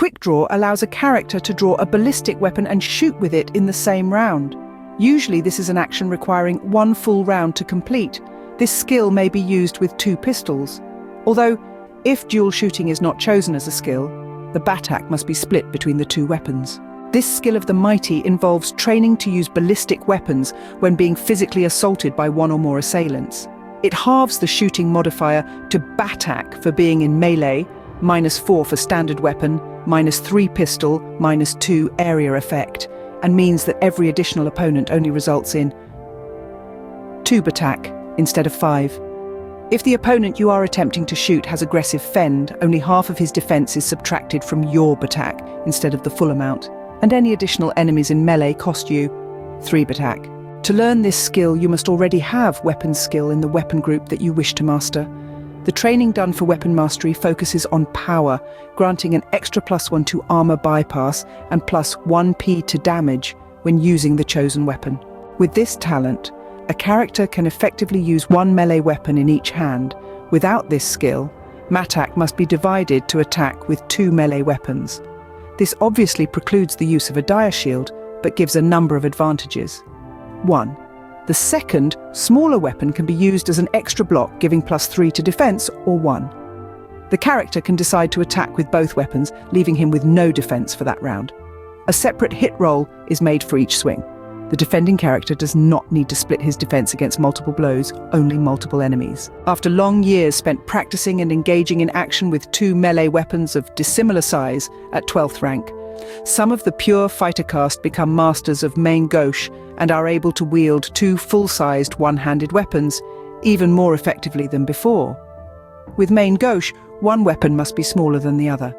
Quick Draw allows a character to draw a ballistic weapon and shoot with it in the same round. Usually this is an action requiring one full round to complete. This skill may be used with 2 pistols. Although, if dual shooting is not chosen as a skill, the Batak must be split between the 2 weapons. This skill of the mighty involves training to use ballistic weapons when being physically assaulted by 1 or more assailants. It halves the shooting modifier to Batak for being in melee, -4 for standard weapon, -3 pistol, -2 area effect, and means that every additional opponent only results in 2 Batak instead of 5. If the opponent you are attempting to shoot has aggressive fend, only half of his defense is subtracted from your Batak instead of the full amount, and any additional enemies in melee cost you 3 Batak. To learn this skill, you must already have weapon skill in the weapon group that you wish to master. The training done for weapon mastery focuses on power, granting an extra +1 to armor bypass and +1p to damage when using the chosen weapon. With this talent, a character can effectively use 1 melee weapon in each hand. Without this skill, Matak must be divided to attack with 2 melee weapons. This obviously precludes the use of a dire shield, but gives a number of advantages. 1. The second, smaller weapon can be used as an extra block, giving +3 to defense or 1. The character can decide to attack with both weapons, leaving him with no defense for that round. A separate hit roll is made for each swing. The defending character does not need to split his defense against multiple blows, only multiple enemies. After long years spent practicing and engaging in action with 2 melee weapons of dissimilar size at 12th rank, some of the pure fighter caste become masters of main gauche and are able to wield 2 full-sized one-handed weapons even more effectively than before. With main gauche, one weapon must be smaller than the other.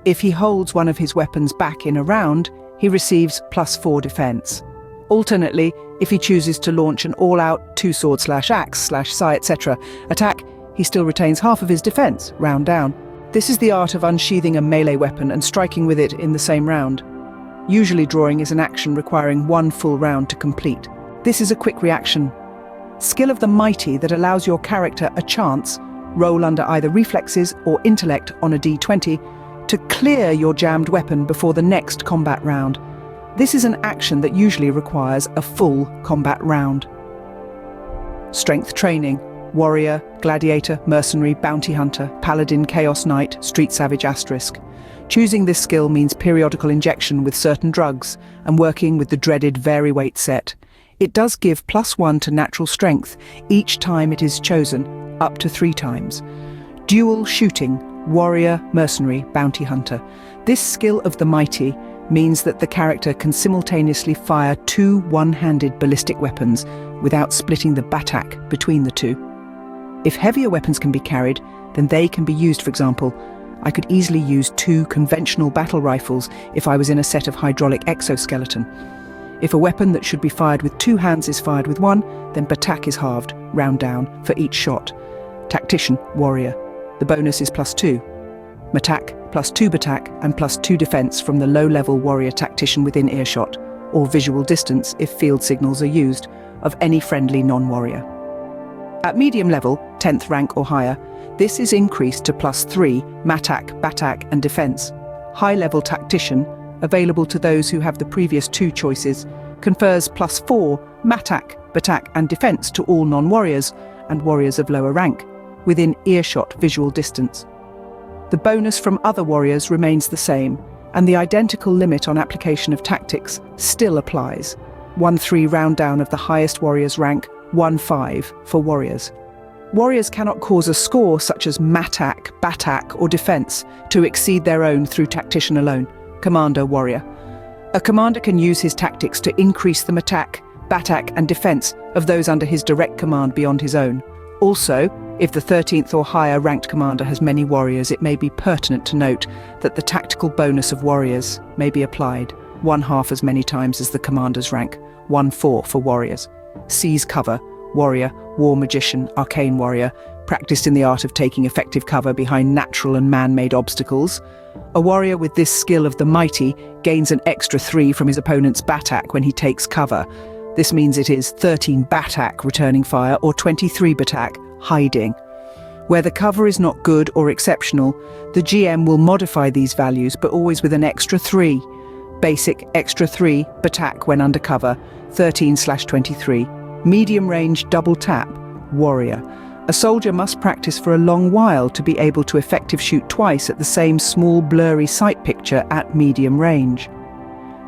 If he holds one of his weapons back in a round, he receives +4 defense. Alternately, if he chooses to launch an all-out 2-sword/axe/sai etc. attack, he still retains half of his defense, round down. This is the art of unsheathing a melee weapon and striking with it in the same round. Usually drawing is an action requiring 1 full round to complete. This is a quick reaction skill of the mighty that allows your character a chance, roll under either reflexes or intellect on a d20, to clear your jammed weapon before the next combat round. This is an action that usually requires a full combat round. Strength training: warrior, gladiator, mercenary, bounty hunter, paladin, chaos knight, street savage **. Choosing this skill means periodical injection with certain drugs and working with the dreaded vari-weight set. It does give +1 to natural strength each time it is chosen, up to 3 times. Dual shooting: warrior, mercenary, bounty hunter. This skill of the mighty means that the character can simultaneously fire 2 one-handed ballistic weapons without splitting the Batak between the 2. If heavier weapons can be carried, then they can be used. For example, I could easily use 2 conventional battle rifles if I was in a set of hydraulic exoskeleton. If a weapon that should be fired with 2 hands is fired with 1, then Batak is halved, round down, for each shot. Tactician, warrior. The bonus is +2. Matak, +2 Batak, and +2 defense from the low-level warrior tactician within earshot, or visual distance if field signals are used, of any friendly non-warrior. At medium level, 10th rank or higher, this is increased to +3 Matak, Batak, and defense. High-level tactician, available to those who have the previous 2 choices, confers +4 Matak, Batak, and defense to all non-warriors and warriors of lower rank, within earshot visual distance. The bonus from other warriors remains the same, and the identical limit on application of tactics still applies. 1-3 round down of the highest warrior's rank, 1-5 for warriors. Warriors cannot cause a score such as Matak, Batak, or defense to exceed their own through tactician alone. Commander, warrior. A commander can use his tactics to increase the Matak, Batak, and defense of those under his direct command beyond his own. Also, if the 13th or higher ranked commander has many warriors, it may be pertinent to note that the tactical bonus of warriors may be applied 1/2 as many times as the commander's rank, 1/4 for warriors. Seize cover, warrior, war magician, arcane warrior, practiced in the art of taking effective cover behind natural and man-made obstacles. A warrior with this skill of the mighty gains an extra 3 from his opponent's Batak when he takes cover. This means it is 13 Batak returning fire or 23 Batak hiding. Where the cover is not good or exceptional, the GM will modify these values, but always with an extra 3. Basic, extra 3, Batak when undercover, 13/23. Medium range, double tap, Warrior. A soldier must practice for a long while to be able to effective shoot twice at the same small blurry sight picture at medium range.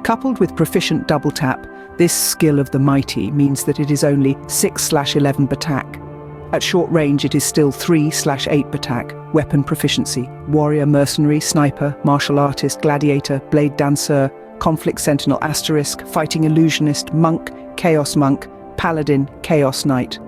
Coupled with proficient double tap, this skill of the mighty means that it is only 6/11 Batak. At short range it is still 3/8 Batak. Weapon proficiency, warrior, mercenary, sniper, martial artist, gladiator, blade dancer, conflict sentinel asterisk, fighting illusionist, monk, chaos monk, paladin, chaos knight.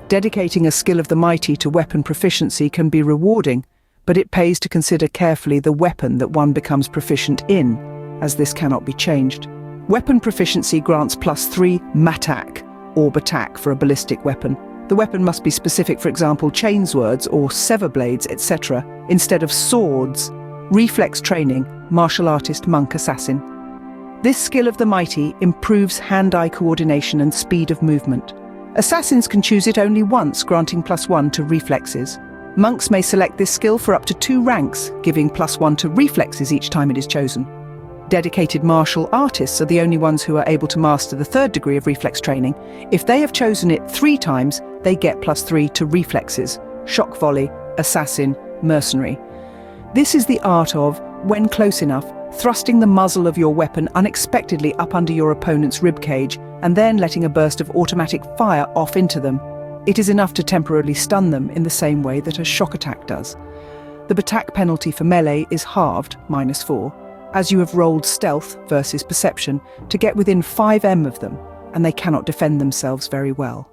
Dedicating a skill of the mighty to weapon proficiency can be rewarding, but it pays to consider carefully the weapon that one becomes proficient in, as this cannot be changed. Weapon proficiency grants +3 Matak, or Batak for a ballistic weapon. The weapon must be specific, for example, chainswords or sever blades, etc., instead of swords. Reflex training, martial artist, monk, assassin. This skill of the mighty improves hand-eye coordination and speed of movement. Assassins can choose it only once, granting +1 to reflexes. Monks may select this skill for up to 2 ranks, giving +1 to reflexes each time it is chosen. Dedicated martial artists are the only ones who are able to master the 3rd degree of reflex training. If they have chosen it 3 times, they get +3 to reflexes, shock volley, assassin, mercenary. This is the art of, when close enough, thrusting the muzzle of your weapon unexpectedly up under your opponent's ribcage and then letting a burst of automatic fire off into them. It is enough to temporarily stun them in the same way that a shock attack does. The Batak penalty for melee is halved, -4, as you have rolled stealth versus perception to get within 5 m of them, and they cannot defend themselves very well.